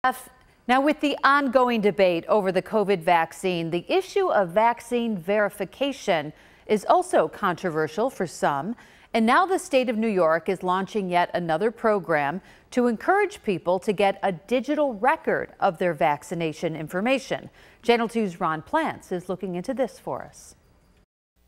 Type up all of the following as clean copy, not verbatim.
Now, with the ongoing debate over the COVID vaccine, the issue of vaccine verification is also controversial for some. And now the state of New York is launching yet another program to encourage people to get a digital record of their vaccination information. Channel 2's Ron Plants is looking into this for us.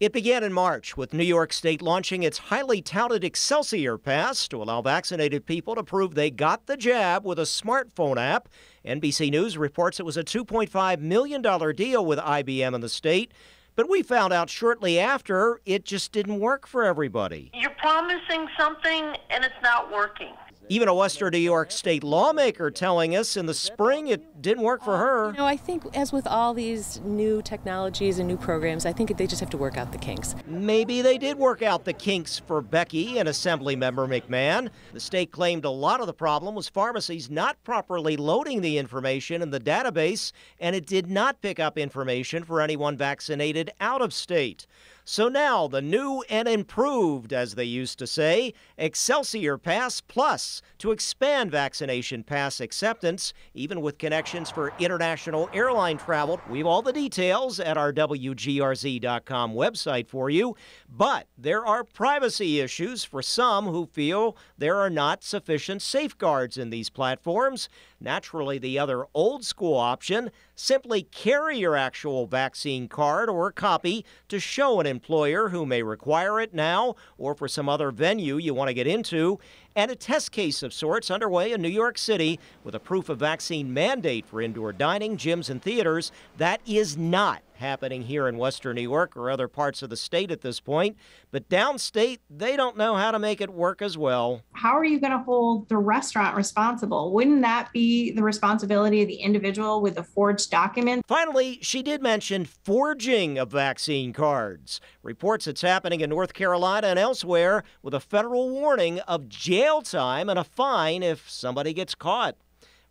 It began in March with New York State launching its highly touted Excelsior Pass to allow vaccinated people to prove they got the jab with a smartphone app. NBC News reports it was a $2.5 million deal with IBM in the state. But we found out shortly after it just didn't work for everybody. You're promising something and it's not working. Even a Western New York State lawmaker telling us in the spring it didn't work for her. You know, I think as with all these new technologies and new programs, I think they just have to work out the kinks. Maybe they did work out the kinks for Becky and Assemblymember McMahon. The state claimed a lot of the problem was pharmacies not properly loading the information in the database, and it did not pick up information for anyone vaccinated out of state. So now the new and improved, as they used to say, Excelsior Pass Plus to expand vaccination pass acceptance, even with connections for international airline travel. We have all the details at our WGRZ.com website for you. But there are privacy issues for some who feel there are not sufficient safeguards in these platforms. Naturally, the other old school option, simply carry your actual vaccine card or a copy to show an employer who may require it now or for some other venue you want to get into. And a test case of sorts underway in New York City with a proof of vaccine mandate for indoor dining, gyms, and theaters. That is not happening here in Western New York or other parts of the state at this point. But downstate, they don't know how to make it work as well. How are you going to hold the restaurant responsible? Wouldn't that be the responsibility of the individual with the forged document? Finally, she did mention forging of vaccine cards. Reports it's happening in North Carolina and elsewhere with a federal warning of jail time and a fine if somebody gets caught.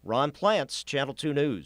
Ron Plants, Channel 2 News.